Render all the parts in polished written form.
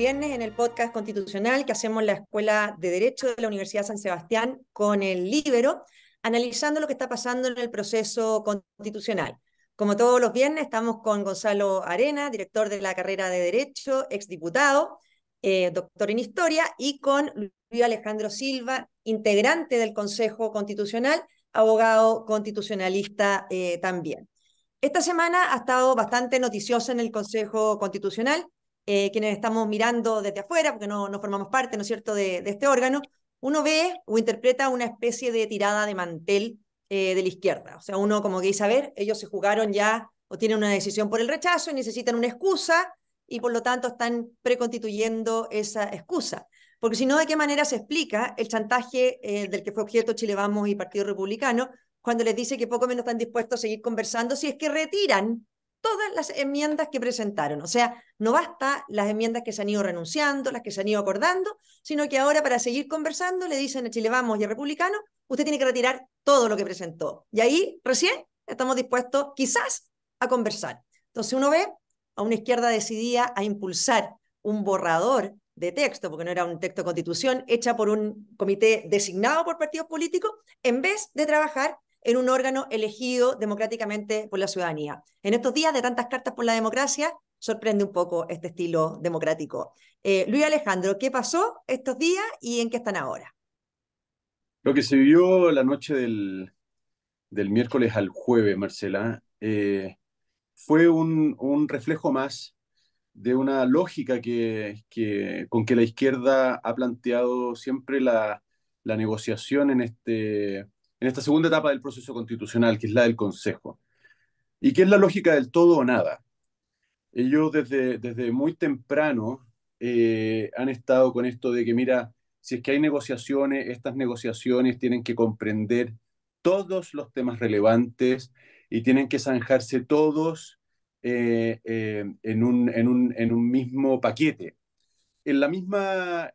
viernes en el podcast constitucional que hacemos la Escuela de Derecho de la Universidad San Sebastián con el Líbero, analizando lo que está pasando en el proceso constitucional. Como todos los viernes, estamos con Gonzalo Arena, director de la carrera de Derecho, exdiputado, doctor en Historia, y con Luis Alejandro Silva, integrante del Consejo Constitucional, abogado constitucionalista también. Esta semana ha estado bastante noticiosa en el Consejo Constitucional. Quienes estamos mirando desde afuera, porque no formamos parte, ¿no es cierto?, de este órgano, uno ve o interpreta una especie de tirada de mantel de la izquierda. O sea, uno como que dice, a ver, ellos se jugaron ya o tienen una decisión por el rechazo y necesitan una excusa y por lo tanto están preconstituyendo esa excusa. Porque si no, ¿de qué manera se explica el chantaje del que fue objeto Chile Vamos y Partido Republicano cuando les dice que poco menos están dispuestos a seguir conversando si es que retiran todas las enmiendas que presentaron? O sea, no basta las enmiendas que se han ido renunciando, las que se han ido acordando, sino que ahora para seguir conversando le dicen a Chile Vamos y a Republicano, usted tiene que retirar todo lo que presentó. Y ahí recién estamos dispuestos quizás a conversar. Entonces uno ve a una izquierda decidida a impulsar un borrador de texto, porque no era un texto de constitución, hecha por un comité designado por partidos políticos, en vez de trabajar en un órgano elegido democráticamente por la ciudadanía. En estos días de tantas cartas por la democracia, sorprende un poco este estilo democrático. Luis Alejandro, ¿qué pasó estos días y en qué están ahora? Lo que se vio la noche del miércoles al jueves, Marcela, fue un reflejo más de una lógica con que la izquierda ha planteado siempre la negociación en esta segunda etapa del proceso constitucional, que es la del Consejo, y que es la lógica del todo o nada. Ellos desde muy temprano han estado con esto de que, mira, si es que hay negociaciones, estas negociaciones tienen que comprender todos los temas relevantes y tienen que zanjarse todos en un mismo paquete. En la misma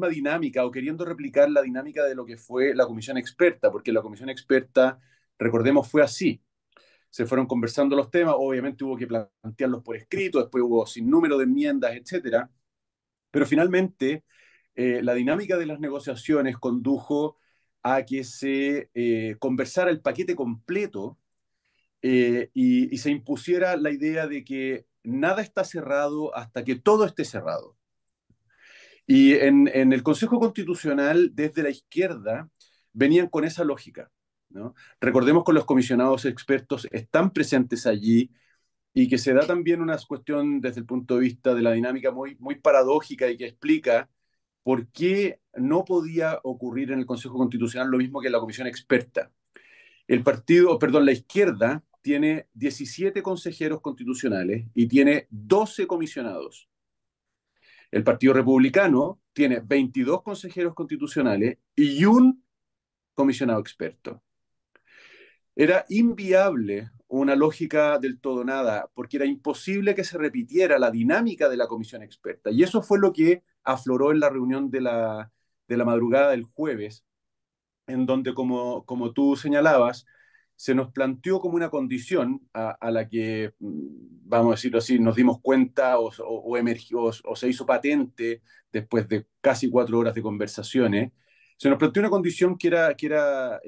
dinámica o queriendo replicar la dinámica de lo que fue la comisión experta, porque la comisión experta, recordemos, fue así. Se fueron conversando los temas, obviamente hubo que plantearlos por escrito, después hubo sin número de enmiendas, etcétera, pero finalmente la dinámica de las negociaciones condujo a que se conversara el paquete completo y se impusiera la idea de que nada está cerrado hasta que todo esté cerrado. Y en el Consejo Constitucional, desde la izquierda, venían con esa lógica, ¿no? Recordemos que los comisionados expertos están presentes allí y que se da también una cuestión desde el punto de vista de la dinámica muy paradójica y que explica por qué no podía ocurrir en el Consejo Constitucional lo mismo que en la comisión experta. La izquierda tiene 17 consejeros constitucionales y tiene 12 comisionados. El Partido Republicano tiene 22 consejeros constitucionales y un comisionado experto. Era inviable una lógica del todo nada, porque era imposible que se repitiera la dinámica de la comisión experta. Y eso fue lo que afloró en la reunión de la madrugada del jueves, en donde, como tú señalabas, se nos planteó como una condición a la que, vamos a decirlo así, nos dimos cuenta o emergió o se hizo patente después de casi 4 horas de conversaciones. Se nos planteó una condición que era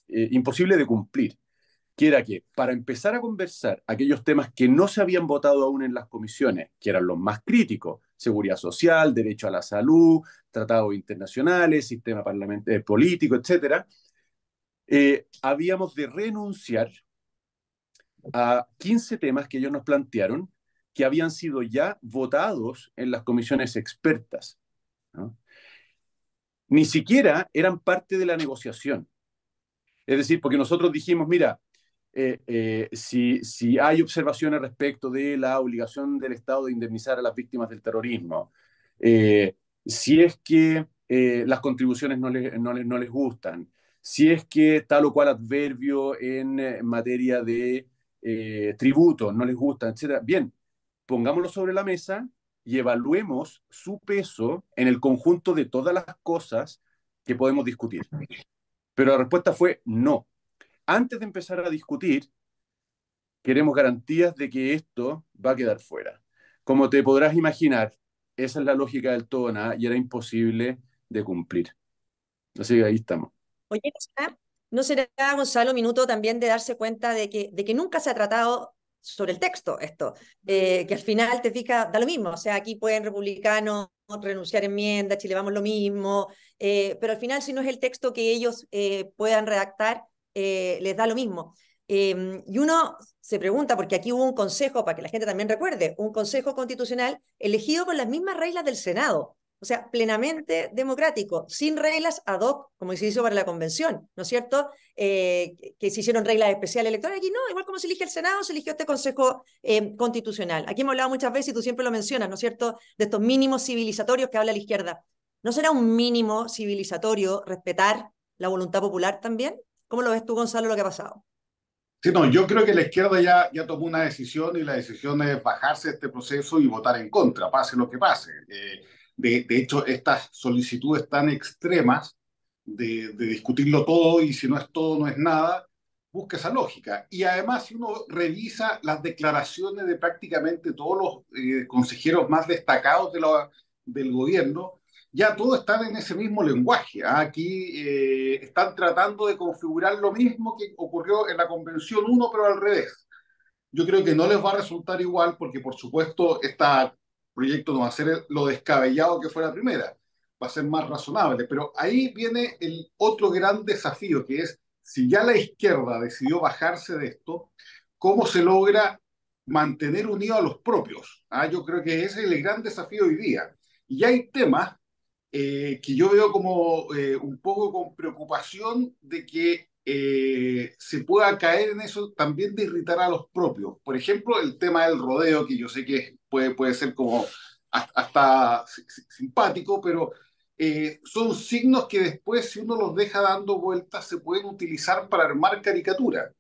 imposible de cumplir, que era que para empezar a conversar aquellos temas que no se habían votado aún en las comisiones, que eran los más críticos, seguridad social, derecho a la salud, tratados internacionales, sistema político, etcétera, habíamos de renunciar a 15 temas que ellos nos plantearon que habían sido ya votados en las comisiones expertas, ¿no? Ni siquiera eran parte de la negociación. Es decir, porque nosotros dijimos, mira, si hay observaciones respecto de la obligación del Estado de indemnizar a las víctimas del terrorismo, si es que las contribuciones no les gustan, si es que tal o cual adverbio en materia de tributo no les gusta, etcétera. Bien, pongámoslo sobre la mesa y evaluemos su peso en el conjunto de todas las cosas que podemos discutir. Pero la respuesta fue no. Antes de empezar a discutir, queremos garantías de que esto va a quedar fuera. Como te podrás imaginar, Esa es la lógica del todo o nada y era imposible de cumplir. Así que ahí estamos. Oye, ¿no será, Gonzalo, minuto también de darse cuenta de que nunca se ha tratado sobre el texto esto? Que al final te fijas, da lo mismo, o sea, aquí pueden republicanos renunciar a enmiendas, Chile vamos lo mismo, pero al final si no es el texto que ellos puedan redactar, les da lo mismo. Y uno se pregunta, porque aquí hubo un consejo, para que la gente también recuerde, un consejo constitucional elegido con las mismas reglas del Senado. O sea, plenamente democrático, sin reglas ad hoc, como se hizo para la convención, ¿no es cierto? Que se hicieron reglas especiales electorales. Aquí no, igual como se elige el Senado, se eligió este Consejo Constitucional. Aquí hemos hablado muchas veces, y tú siempre lo mencionas, ¿no es cierto?, de estos mínimos civilizatorios que habla la izquierda. ¿No será un mínimo civilizatorio respetar la voluntad popular también? ¿Cómo lo ves tú, Gonzalo, lo que ha pasado? Sí, no, yo creo que la izquierda ya tomó una decisión y la decisión es bajarse de este proceso y votar en contra, pase lo que pase. De hecho, estas solicitudes tan extremas de discutirlo todo y si no es todo, no es nada, busca esa lógica. Y además, si uno revisa las declaraciones de prácticamente todos los consejeros más destacados del gobierno, ya todos están en ese mismo lenguaje. ¿Ah? Aquí están tratando de configurar lo mismo que ocurrió en la Convención uno pero al revés. Yo creo que no les va a resultar igual porque, por supuesto, este proyecto no va a ser lo descabellado que fue la primera, va a ser más razonable. Pero ahí viene el otro gran desafío, que es, si ya la izquierda decidió bajarse de esto, ¿cómo se logra mantener unidos a los propios? ¿Ah? Yo creo que ese es el gran desafío hoy día. Y hay temas que yo veo como un poco con preocupación de que se pueda caer en eso también de irritar a los propios. Por ejemplo, el tema del rodeo, que yo sé que puede ser como hasta simpático, pero son signos que después, si uno los deja dando vueltas, se pueden utilizar para armar caricaturas.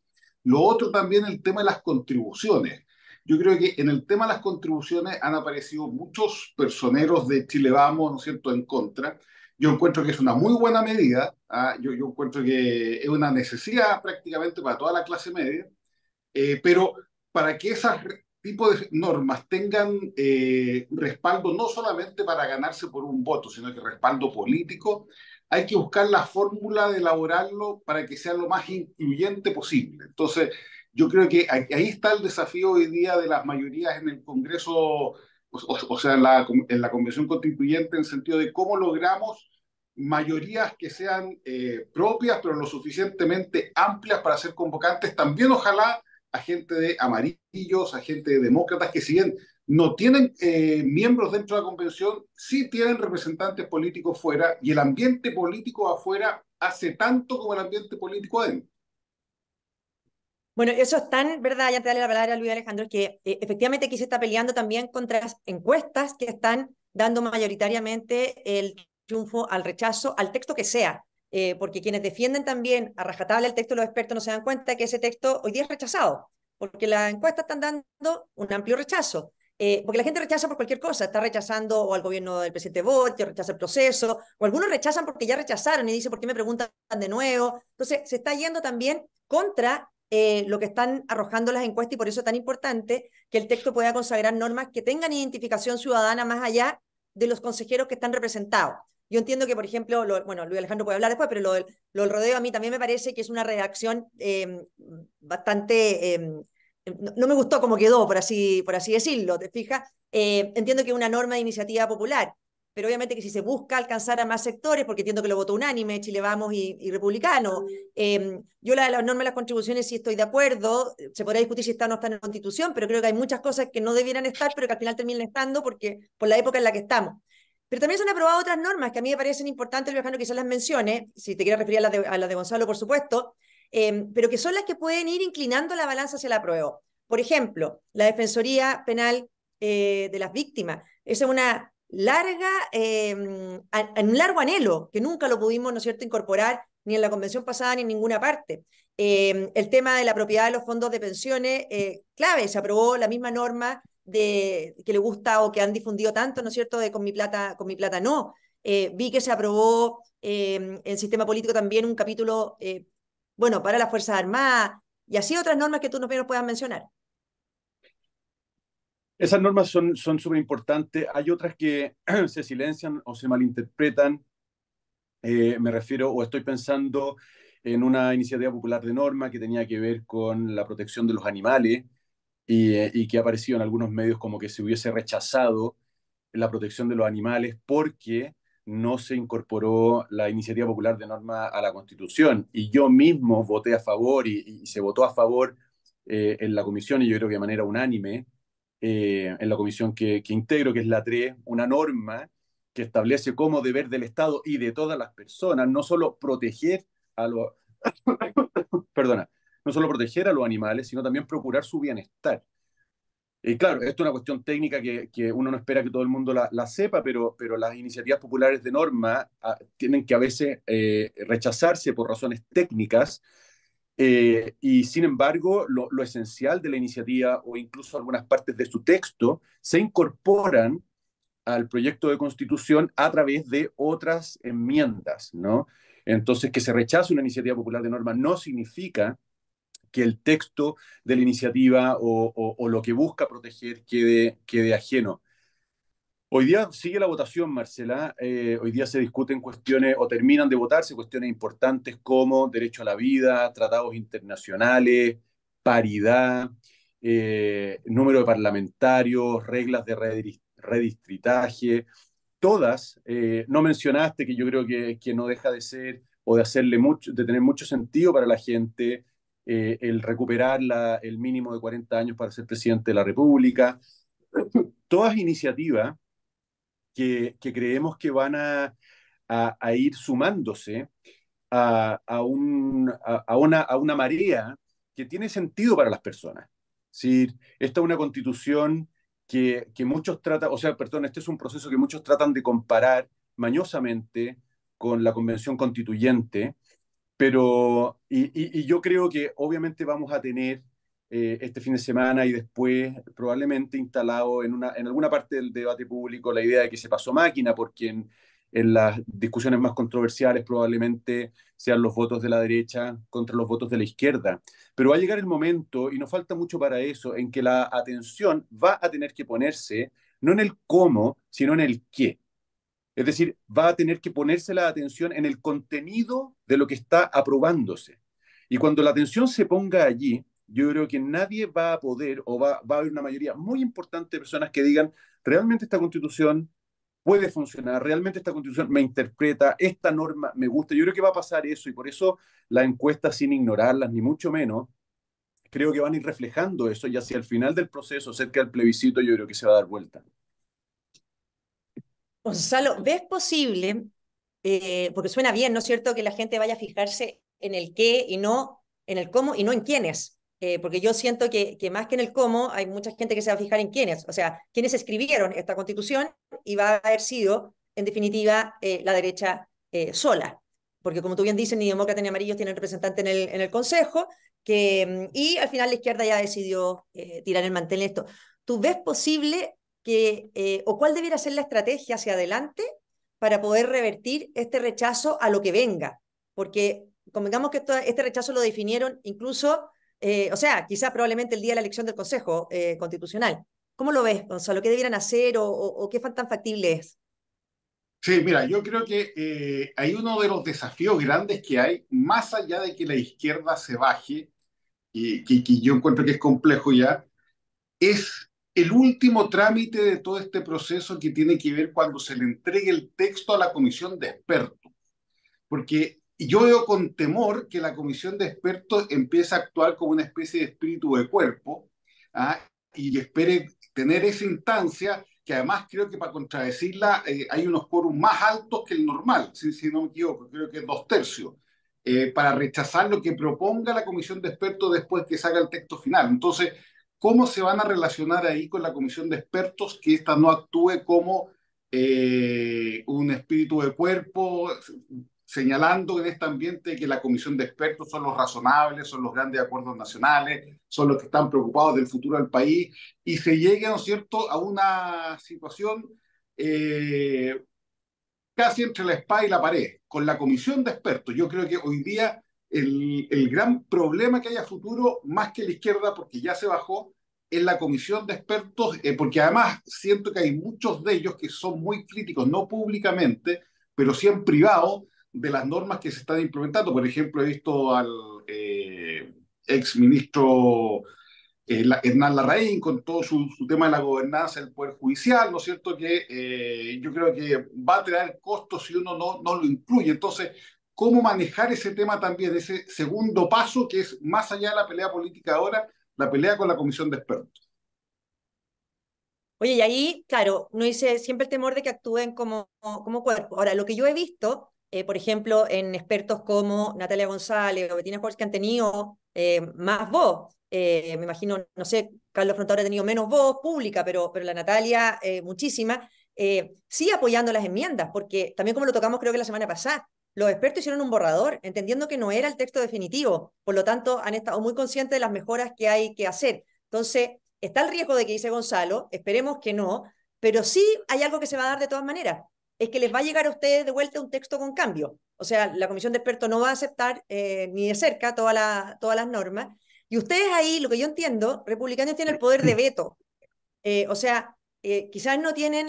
Lo otro también el tema de las contribuciones. Yo creo que en el tema de las contribuciones han aparecido muchos personeros de Chile Vamos, ¿no es cierto?, en contra. Yo encuentro que es una muy buena medida, ¿ah? Yo encuentro que es una necesidad prácticamente para toda la clase media, pero para que ese tipo de normas tengan respaldo no solamente para ganarse por un voto, sino que respaldo político, hay que buscar la fórmula de elaborarlo para que sea lo más incluyente posible. Entonces, yo creo que ahí está el desafío hoy día de las mayorías en el Congreso, o sea, en la Convención Constituyente, en el sentido de cómo logramos mayorías que sean propias, pero lo suficientemente amplias para ser convocantes. También, ojalá, a gente de amarillos, a gente de demócratas, que si bien no tienen miembros dentro de la convención, sí tienen representantes políticos fuera, y el ambiente político afuera hace tanto como el ambiente político adentro. Bueno, eso es tan verdad, ya te daré la palabra a Luis Alejandro, que efectivamente aquí se está peleando también contra las encuestas que están dando mayoritariamente el triunfo al rechazo, al texto que sea, porque quienes defienden también a rajatabla el texto de los expertos no se dan cuenta que ese texto hoy día es rechazado, porque las encuestas están dando un amplio rechazo. Porque la gente rechaza por cualquier cosa, está rechazando o al gobierno del presidente Boric, o rechaza el proceso, o algunos rechazan porque ya rechazaron y dicen, ¿por qué me preguntan de nuevo? Entonces, se está yendo también contra lo que están arrojando las encuestas, y por eso es tan importante que el texto pueda consagrar normas que tengan identificación ciudadana más allá de los consejeros que están representados. Yo entiendo que, por ejemplo, bueno, Luis Alejandro puede hablar después, pero lo del rodeo a mí también me parece que es una redacción bastante... no me gustó cómo quedó, por así decirlo, ¿te fijas? Entiendo que es una norma de iniciativa popular, pero obviamente que si se busca alcanzar a más sectores, porque entiendo que lo votó unánime, Chile Vamos y Republicano, yo la norma de las contribuciones sí estoy de acuerdo, se podrá discutir si está o no está en la Constitución, pero creo que hay muchas cosas que no debieran estar, pero que al final terminan estando por la época en la que estamos. Pero también se han aprobado otras normas que a mí me parecen importantes, Alejandro, quizás las mencione, si te quieres referir a la de Gonzalo, por supuesto, pero que son las que pueden ir inclinando la balanza hacia la apruebo. Por ejemplo, la Defensoría Penal de las Víctimas. Esa es una larga, en un largo anhelo, que nunca lo pudimos, ¿no es cierto?, incorporar ni en la convención pasada ni en ninguna parte. El tema de la propiedad de los fondos de pensiones, clave, se aprobó la misma norma que le gusta o que han difundido tanto, ¿no es cierto?, de con mi plata no. Vi que se aprobó en sistema político también un capítulo, bueno, para las Fuerzas Armadas, y así otras normas que tú nos puedas mencionar. Esas normas son súper importantes. Hay otras que se silencian o se malinterpretan. Me refiero o estoy pensando en una iniciativa popular de norma que tenía que ver con la protección de los animales y que ha aparecido en algunos medios como que se hubiese rechazado la protección de los animales porque no se incorporó la iniciativa popular de norma a la Constitución. Y yo mismo voté a favor y se votó a favor en la comisión, y yo creo que de manera unánime, en la comisión que integro, que es la 3, una norma que establece como deber del Estado y de todas las personas, no solo proteger a los, perdona, no solo proteger a los animales, sino también procurar su bienestar. Y claro, esto es una cuestión técnica que uno no espera que todo el mundo la sepa, pero las iniciativas populares de norma tienen que a veces rechazarse por razones técnicas, y sin embargo lo esencial de la iniciativa o incluso algunas partes de su texto se incorporan al proyecto de constitución a través de otras enmiendas, ¿no? Entonces, que se rechace una iniciativa popular de norma no significa que el texto de la iniciativa o lo que busca proteger quede ajeno. Hoy día sigue la votación, Marcela. Hoy día se discuten cuestiones o terminan de votarse cuestiones importantes como derecho a la vida, tratados internacionales, paridad, número de parlamentarios, reglas de redistritaje. Todas, no mencionaste, que yo creo que no deja de ser o de hacerle mucho, de tener mucho sentido para la gente, el recuperar el mínimo de 40 años para ser presidente de la República. Todas iniciativas que creemos que van a ir sumándose a una marea que tiene sentido para las personas. Si esta es una constitución que muchos tratan, o sea, perdón, este es un proceso que muchos tratan de comparar mañosamente con la convención constituyente, y yo creo que obviamente vamos a tener este fin de semana y después probablemente instalado en alguna parte del debate público la idea de que se pasó máquina, porque en las discusiones más controversiales probablemente sean los votos de la derecha contra los votos de la izquierda. Pero va a llegar el momento, y no falta mucho para eso, en que la atención va a tener que ponerse no en el cómo, sino en el qué. Es decir, va a tener que ponerse la atención en el contenido de lo que está aprobándose. Y cuando la atención se ponga allí, yo creo que nadie va a poder, o va a haber una mayoría muy importante de personas que digan, realmente esta constitución puede funcionar, realmente esta constitución me interpreta, esta norma me gusta. Yo creo que va a pasar eso, y por eso las encuestas, sin ignorarlas, ni mucho menos, creo que van a ir reflejando eso, y hacia el final del proceso, cerca del plebiscito, yo creo que se va a dar vuelta. Gonzalo, ¿ves posible, porque suena bien, ¿no es cierto?, que la gente vaya a fijarse en el qué y no en el cómo y no en quiénes? Porque yo siento que más que en el cómo, hay mucha gente que se va a fijar en quiénes, o sea, quiénes escribieron esta constitución, y va a haber sido, en definitiva, la derecha sola. Porque como tú bien dices, ni demócratas ni amarillos tienen representante en el Consejo, y al final la izquierda ya decidió tirar el mantel en esto. ¿Tú ves posible o cuál debiera ser la estrategia hacia adelante para poder revertir este rechazo a lo que venga? Porque convengamos que este rechazo lo definieron incluso, o sea, quizás probablemente el día de la elección del Consejo Constitucional. ¿Cómo lo ves, Gonzalo? ¿Qué debieran hacer o qué tan factible es? Sí, mira, yo creo que hay uno de los desafíos grandes que hay, más allá de que la izquierda se baje, y que yo encuentro que es complejo ya, es el último trámite de todo este proceso que tiene que ver cuando se le entregue el texto a la comisión de expertos. Porque yo veo con temor que la comisión de expertos empiece a actuar como una especie de espíritu de cuerpo, ¿ah? Y espere tener esa instancia, que además creo que para contradecirla hay unos quórum más altos que el normal, si no me equivoco, creo que es 2/3, para rechazar lo que proponga la comisión de expertos después que salga el texto final. Entonces, ¿cómo se van a relacionar ahí con la comisión de expertos que ésta no actúe como un espíritu de cuerpo, señalando en este ambiente que la comisión de expertos son los razonables, son los grandes acuerdos nacionales, son los que están preocupados del futuro del país, y se llegue, ¿no es cierto?, a una situación casi entre la espada y la pared, con la comisión de expertos? Yo creo que hoy día el gran problema que haya futuro, más que la izquierda, porque ya se bajó, en la comisión de expertos, porque además siento que hay muchos de ellos que son muy críticos, no públicamente, pero sí en privado, de las normas que se están implementando. Por ejemplo, he visto al ex ministro Hernán Larraín con todo su tema de la gobernanza del Poder Judicial, ¿no es cierto? Que yo creo que va a traer costos si uno no lo incluye. Entonces, ¿cómo manejar ese tema también, ese segundo paso que es más allá de la pelea política ahora, la pelea con la comisión de expertos? Oye, y ahí, claro, uno dice siempre el temor de que actúen como cuerpo. Ahora, lo que yo he visto, por ejemplo, en expertos como Natalia González o Bettina Jorge, que han tenido más voz, me imagino, no sé, Carlos Frontado ha tenido menos voz pública, pero la Natalia muchísima, sí apoyando las enmiendas, porque también como lo tocamos creo que la semana pasada, los expertos hicieron un borrador, entendiendo que no era el texto definitivo, por lo tanto han estado muy conscientes de las mejoras que hay que hacer. Entonces, está el riesgo de que dice Gonzalo, esperemos que no, pero sí hay algo que se va a dar de todas maneras, es que les va a llegar a ustedes de vuelta un texto con cambio. O sea, la comisión de expertos no va a aceptar ni de cerca todas las normas. Y ustedes ahí, lo que yo entiendo, republicanos tienen el poder de veto. O sea, quizás no tienen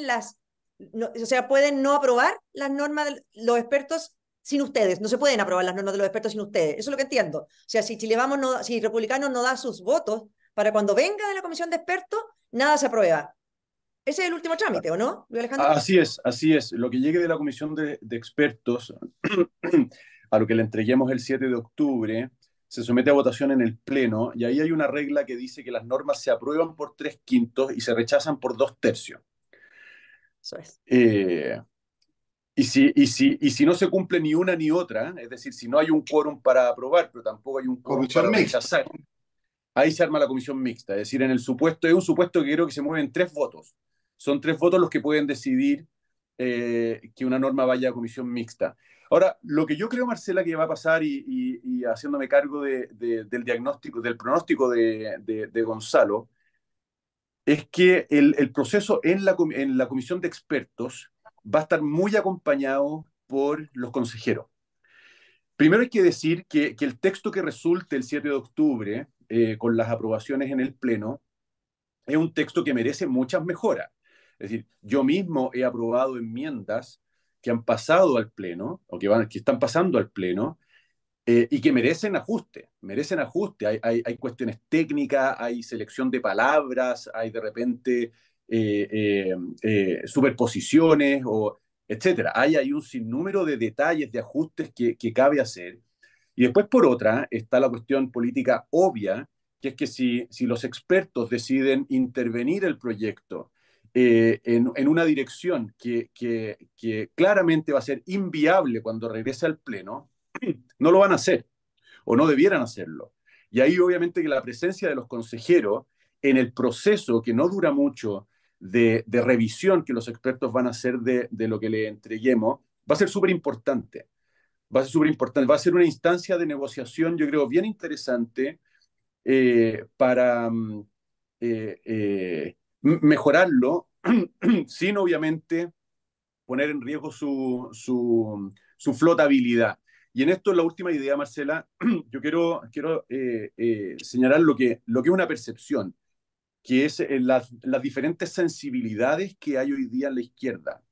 o sea, pueden no aprobar las normas de los expertos sin ustedes. No se pueden aprobar las normas de los expertos sin ustedes. Eso es lo que entiendo. O sea, si Chile Vamos no, si Republicanos no da sus votos para cuando venga de la comisión de expertos, nada se aprueba. Ese es el último trámite, ¿o no, Luis Alejandro? Así es, así es. Lo que llegue de la comisión de expertos, a lo que le entreguemos el 7 de octubre, se somete a votación en el Pleno y ahí hay una regla que dice que las normas se aprueban por 3/5 y se rechazan por 2/3. Eso es. Eh, y si no se cumple ni una ni otra, es decir, si no hay un quórum para aprobar, pero tampoco hay un quórum Comisión para mixta. rechazar, ahí se arma la comisión mixta. Es decir, en el supuesto, es un supuesto que creo que se mueven 3 votos. Son 3 votos los que pueden decidir que una norma vaya a comisión mixta. Ahora, lo que yo creo, Marcela, que va a pasar, y haciéndome cargo del diagnóstico, del pronóstico de Gonzalo, es que el proceso en la comisión de expertos va a estar muy acompañado por los consejeros. Primero hay que decir que el texto que resulte el 7 de octubre, con las aprobaciones en el Pleno, es un texto que merece muchas mejoras. Es decir, yo mismo he aprobado enmiendas que han pasado al Pleno, o que están pasando al Pleno, y que merecen ajuste, merecen ajuste. Hay cuestiones técnicas, hay selección de palabras, hay de repente superposiciones, etcétera. Hay un sinnúmero de detalles, de ajustes que cabe hacer. Y después, por otra, está la cuestión política obvia, que es que si los expertos deciden intervenir el proyecto en una dirección que claramente va a ser inviable cuando regrese al Pleno, no lo van a hacer o no debieran hacerlo. Y ahí obviamente que la presencia de los consejeros en el proceso, que no dura mucho, de revisión que los expertos van a hacer de lo que le entreguemos, va a ser súper importante. Va a ser súper importante. Va a ser una instancia de negociación, yo creo, bien interesante para mejorarlo, sin obviamente poner en riesgo su flotabilidad. Y en esto, la última idea, Marcela, yo quiero señalar lo que es una percepción, que es las diferentes sensibilidades que hay hoy día en la izquierda.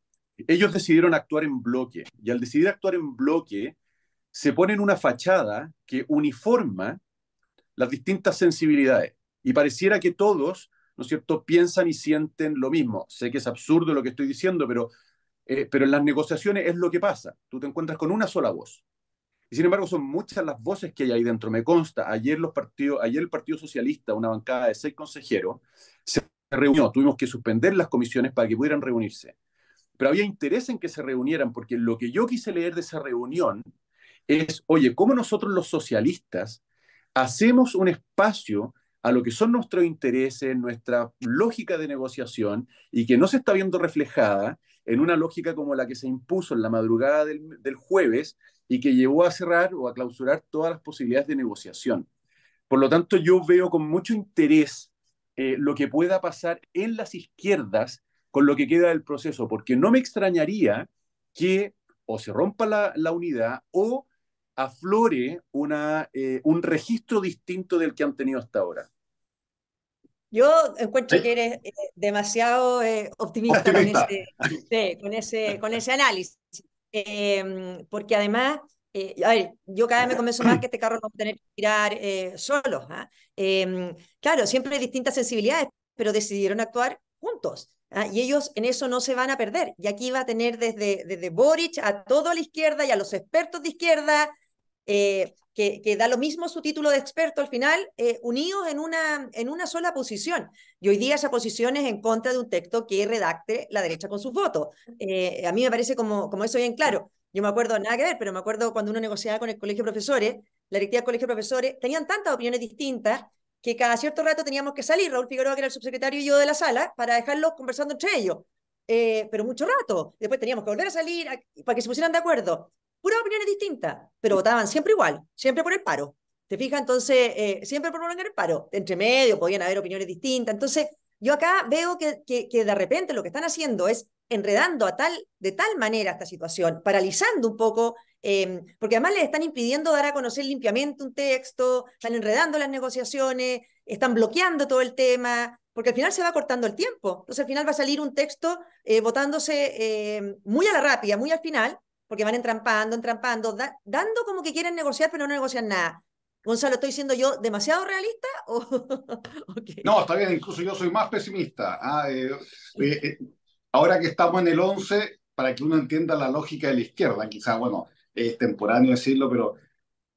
Ellos decidieron actuar en bloque, y al decidir actuar en bloque, se ponen una fachada que uniforma las distintas sensibilidades. Y pareciera que todos, ¿no es cierto?, piensan y sienten lo mismo. Sé que es absurdo lo que estoy diciendo, pero en las negociaciones es lo que pasa. Tú te encuentras con una sola voz. Y sin embargo, son muchas las voces que hay ahí dentro. Me consta, ayer el Partido Socialista, una bancada de 6 consejeros, se reunió. Tuvimos que suspender las comisiones para que pudieran reunirse. Pero había interés en que se reunieran, porque lo que yo quise leer de esa reunión es, oye, ¿cómo nosotros los socialistas hacemos un espacio a lo que son nuestros intereses, nuestra lógica de negociación, y que no se está viendo reflejada en una lógica como la que se impuso en la madrugada del jueves y que llevó a cerrar o a clausurar todas las posibilidades de negociación? Por lo tanto, yo veo con mucho interés lo que pueda pasar en las izquierdas con lo que queda del proceso, porque no me extrañaría que o se rompa la unidad o aflore un registro distinto del que han tenido hasta ahora. Yo encuentro Sí, que eres demasiado optimista optimista. sí, con ese análisis. Porque además, a ver, yo cada vez me convenzo más que este carro no va a tener que tirar solos. ¿Ah? Claro, siempre hay distintas sensibilidades, pero decidieron actuar juntos. ¿Ah? Y ellos en eso no se van a perder. Y aquí va a tener desde Boric a toda la izquierda y a los expertos de izquierda, que da lo mismo su título de experto al final, unidos en una sola posición. Y hoy día esa posición es en contra de un texto que redacte la derecha con sus votos. A mí me parece como eso bien claro. Yo me acuerdo, nada que ver, pero me acuerdo cuando uno negociaba con el colegio de profesores, la directiva del colegio de profesores, tenían tantas opiniones distintas que cada cierto rato teníamos que salir, Raúl Figueroa, que era el subsecretario, y yo de la sala, para dejarlos conversando entre ellos. Pero mucho rato. Después teníamos que volver a salir para que se pusieran de acuerdo. Puras opiniones distintas, pero votaban siempre igual, siempre por el paro. ¿Te fijas? Entonces, siempre por prolongar el paro. Entre medio podían haber opiniones distintas. Entonces, yo acá veo que de repente lo que están haciendo es enredando de tal manera esta situación, paralizando un poco, porque además les están impidiendo dar a conocer limpiamente un texto, están enredando las negociaciones, están bloqueando todo el tema, porque al final se va cortando el tiempo. Entonces, al final va a salir un texto votándose muy a la rápida, muy al final, porque van entrampando, dando como que quieren negociar, pero no negocian nada. Gonzalo, ¿estoy siendo yo demasiado realista? No, está bien, incluso yo soy más pesimista. Eh, eh, Ahora que estamos en el 11, para que uno entienda la lógica de la izquierda, quizás, bueno, es temporáneo decirlo, pero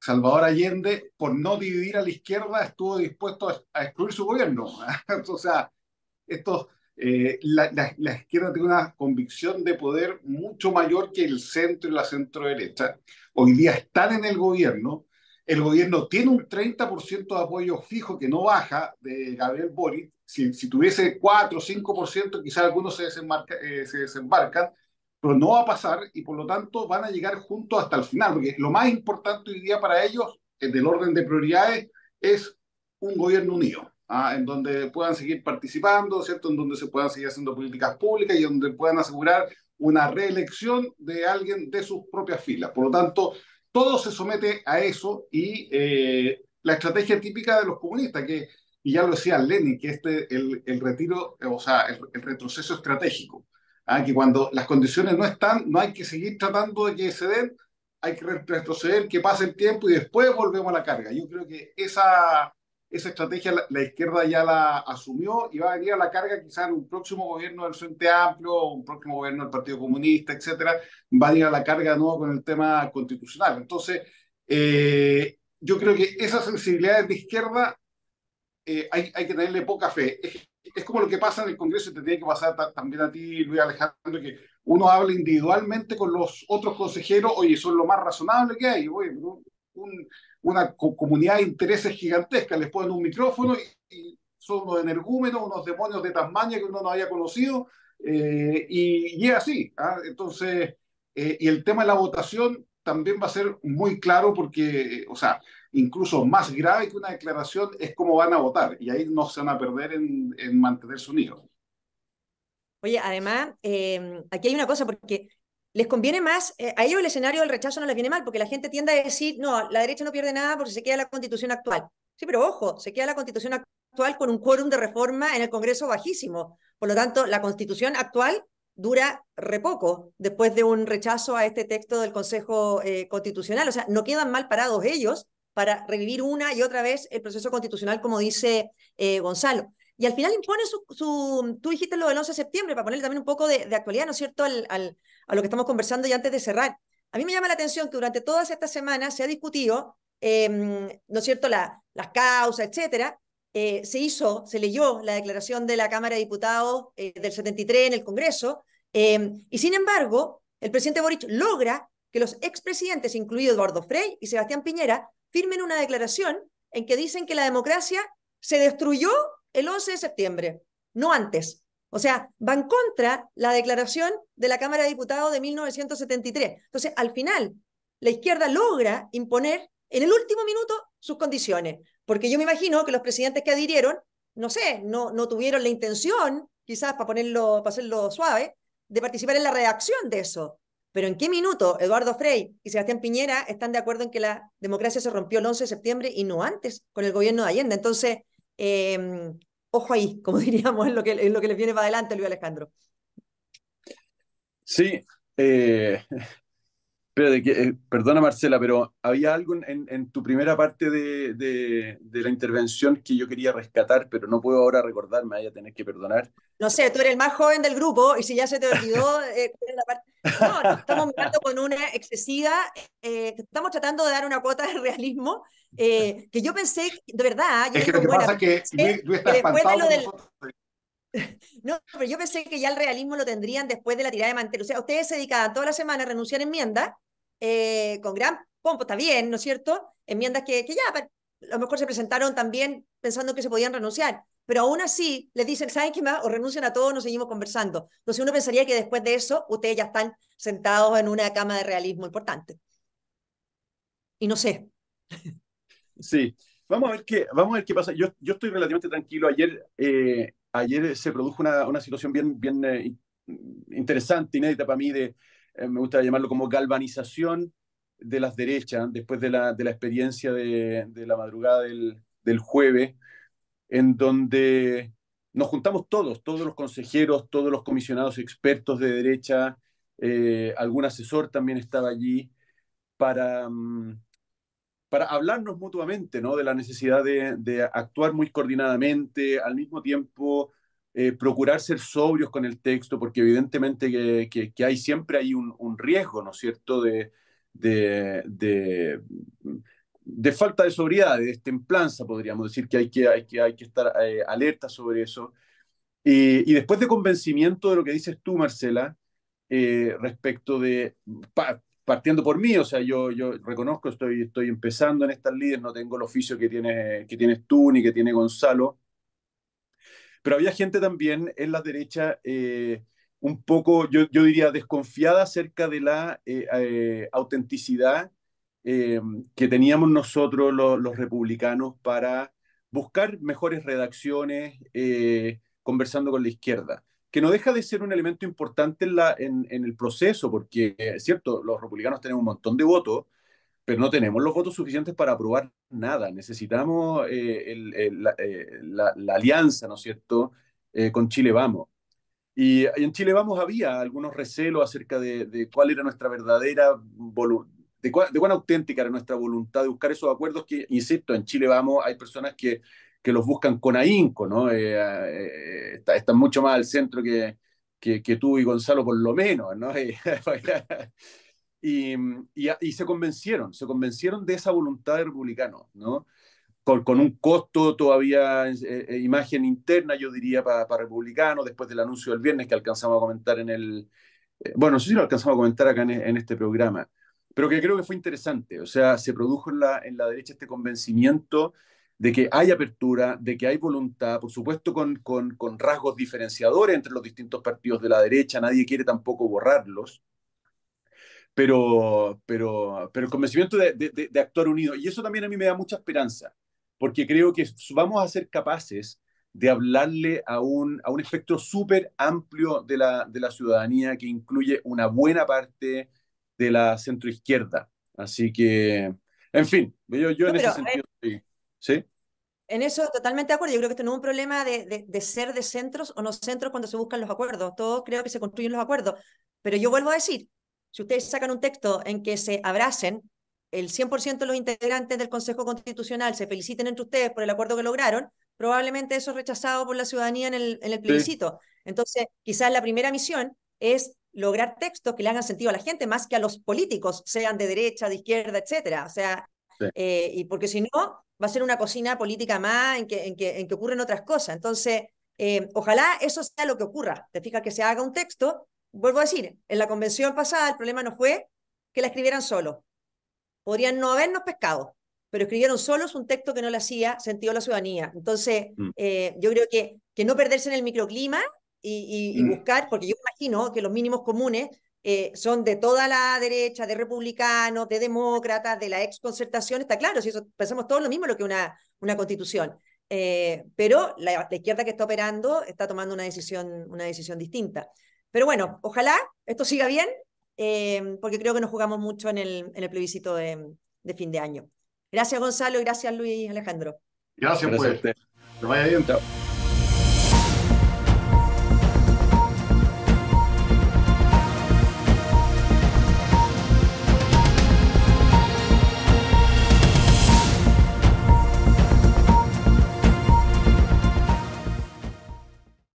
Salvador Allende, por no dividir a la izquierda, estuvo dispuesto a excluir su gobierno. O sea, la izquierda tiene una convicción de poder mucho mayor que el centro y la centro derecha. Hoy día están en el gobierno tiene un 30% de apoyo fijo que no baja de Gabriel Boric. Si tuviese 4 o 5%, quizás algunos se desembarcan, pero no va a pasar y por lo tanto van a llegar juntos hasta el final, porque lo más importante hoy día para ellos, del orden de prioridades, es un gobierno unido, en donde puedan seguir participando, ¿cierto? En donde se puedan seguir haciendo políticas públicas y donde puedan asegurar una reelección de alguien de sus propias filas. Por lo tanto, todo se somete a eso y la estrategia típica de los comunistas, y ya lo decía Lenin, que el retiro, o sea, el retroceso estratégico, que cuando las condiciones no están, no hay que seguir tratando de que se den, hay que retroceder, que pase el tiempo y después volvemos a la carga. Yo creo que esa estrategia la izquierda ya la asumió y va a venir a la carga quizás en un próximo gobierno del Frente Amplio, un próximo gobierno del Partido Comunista, etcétera, va a ir a la carga de nuevo con el tema constitucional. Entonces, yo creo que esas sensibilidades de izquierda hay que tenerle poca fe. Es como lo que pasa en el Congreso y te tiene que pasar también a ti, Luis Alejandro, que uno habla individualmente con los otros consejeros, oye, son lo más razonable que hay, oye, una comunidad de intereses gigantesca, les ponen un micrófono y son unos energúmenos, unos demonios de Tasmania que uno no había conocido, y es así. Entonces, y el tema de la votación también va a ser muy claro porque, o sea, incluso más grave que una declaración es cómo van a votar, y ahí no se van a perder en mantenerse unidos. Oye, además, aquí hay una cosa, porque les conviene más, a ellos el escenario del rechazo no les viene mal, porque la gente tiende a decir, no, la derecha no pierde nada porque se queda la constitución actual. Sí, pero ojo, se queda la constitución actual con un quórum de reforma en el Congreso bajísimo. Por lo tanto, la constitución actual dura re poco después de un rechazo a este texto del Consejo Constitucional. O sea, no quedan mal parados ellos para revivir una y otra vez el proceso constitucional, como dice Gonzalo. Y al final impone tú dijiste lo del 11 de septiembre, para ponerle también un poco de actualidad, ¿no es cierto?, a lo que estamos conversando y antes de cerrar. A mí me llama la atención que durante todas estas semanas se ha discutido, ¿no es cierto?, las causas, etcétera. Se leyó la declaración de la Cámara de Diputados del 73 en el Congreso, y sin embargo, el presidente Boric logra que los expresidentes, incluido Eduardo Frei y Sebastián Piñera, firmen una declaración en que dicen que la democracia se destruyó el 11 de septiembre, no antes. O sea, van contra la declaración de la Cámara de Diputados de 1973. Entonces, al final, la izquierda logra imponer en el último minuto sus condiciones, porque yo me imagino que los presidentes que adhirieron, no sé, no tuvieron la intención, quizás para hacerlo suave, de participar en la redacción de eso. Pero ¿en qué minuto Eduardo Frei y Sebastián Piñera están de acuerdo en que la democracia se rompió el 11 de septiembre y no antes, con el gobierno de Allende? Entonces, ojo ahí, como diríamos, en lo que les viene para adelante, Luis Alejandro. Sí, perdona Marcela, pero había algo en tu primera parte de la intervención que yo quería rescatar, pero no puedo ahora recordar, me vaya a tener que perdonar. No sé, tú eres el más joven del grupo y si ya se te olvidó, ¿cuál es la parte? No, estamos mirando con una excesiva, estamos tratando de dar una cuota de realismo que yo pensé, de verdad, yo Es que lo digo, que bueno, pasa es que pensé Luis que está después de espantado lo con del, nosotros. no, pero yo pensé que ya el realismo lo tendrían después de la tirada de mantel. O sea, ustedes se dedicaban toda la semana a renunciar a enmiendas, con gran pompa, está bien, ¿no es cierto? Enmiendas que ya, a lo mejor se presentaron también pensando que se podían renunciar, pero aún así les dicen, ¿saben qué más? O renuncian a todos, nos seguimos conversando. Entonces uno pensaría que después de eso, ustedes ya están sentados en una cama de realismo importante. Y no sé. Sí, vamos a ver qué pasa. Yo estoy relativamente tranquilo. Ayer se produjo una situación bien interesante, inédita para mí, me gusta llamarlo como galvanización de las derechas, después de la experiencia de la madrugada del jueves, en donde nos juntamos todos los consejeros, todos los comisionados expertos de derecha, algún asesor también estaba allí para... para hablarnos mutuamente, ¿no? De la necesidad de actuar muy coordinadamente, al mismo tiempo procurar ser sobrios con el texto, porque evidentemente que hay siempre hay un riesgo, ¿no es cierto?, de, de, de falta de sobriedad, de destemplanza, podríamos decir, que hay que estar alerta sobre eso. Y después de convencimiento de lo que dices tú, Marcela, respecto partiendo por mí, o sea, yo reconozco, estoy empezando en estas líderes, no tengo el oficio que tienes tú ni que tiene Gonzalo, pero había gente también en la derecha un poco, yo diría, desconfiada acerca de la autenticidad eh, que teníamos nosotros los republicanos para buscar mejores redacciones conversando con la izquierda, que no deja de ser un elemento importante en el proceso, porque es cierto, los republicanos tenemos un montón de votos, pero no tenemos los votos suficientes para aprobar nada. Necesitamos la alianza, ¿no es cierto?, con Chile Vamos. Y en Chile Vamos había algunos recelos acerca de cuál era nuestra verdadera voluntad, de cuán auténtica era nuestra voluntad de buscar esos acuerdos que, insisto, en Chile Vamos hay personas que los buscan con ahínco, ¿no? Están mucho más al centro que tú y Gonzalo, por lo menos, ¿no? Y se convencieron de esa voluntad de republicanos, ¿no? Con un costo todavía, imagen interna, yo diría, para republicanos, después del anuncio del viernes que alcanzamos a comentar bueno, no sé si lo alcanzamos a comentar acá en este programa, pero que creo que fue interesante. O sea, se produjo en la derecha este convencimiento de que hay apertura, de que hay voluntad, por supuesto con rasgos diferenciadores entre los distintos partidos de la derecha, nadie quiere tampoco borrarlos, pero el convencimiento de actuar unido. Y eso también a mí me da mucha esperanza, porque creo que vamos a ser capaces de hablarle a un espectro súper amplio de la ciudadanía que incluye una buena parte de la centroizquierda. Así que, en fin, yo No, en ese pero sentido, sí. ¿Sí? en eso totalmente de acuerdo. Yo creo que esto no es un problema de ser de centros o no centros cuando se buscan los acuerdos. Todos creo que se construyen los acuerdos. Pero yo vuelvo a decir, si ustedes sacan un texto en que se abracen el 100% de los integrantes del Consejo Constitucional, se feliciten entre ustedes por el acuerdo que lograron, probablemente eso es rechazado por la ciudadanía en el Sí, plebiscito. Entonces, quizás la primera misión es lograr textos que le hagan sentido a la gente, más que a los políticos, sean de derecha, de izquierda, etcétera. O sea, sí. y porque si no, va a ser una cocina política más en que ocurren otras cosas. Entonces, ojalá eso sea lo que ocurra. Te fijas que se haga un texto. Vuelvo a decir, en la convención pasada el problema no fue que la escribieran solo. Podrían no habernos pescado, pero escribieron solos un texto que no le hacía sentido a la ciudadanía. Entonces, Mm. yo creo que no perderse en el microclima y Mm. buscar, porque yo imagino que los mínimos comunes son de toda la derecha, de republicanos, de demócratas, de la exconcertación, está claro, si eso pensamos todos lo mismo lo que una constitución. Pero la izquierda que está operando está tomando una decisión distinta. Pero bueno, ojalá esto siga bien, porque creo que nos jugamos mucho en el plebiscito de fin de año. Gracias, Gonzalo, y gracias, Luis Alejandro. Gracias, Gracias a pues. usted. Que vaya bien. Chao.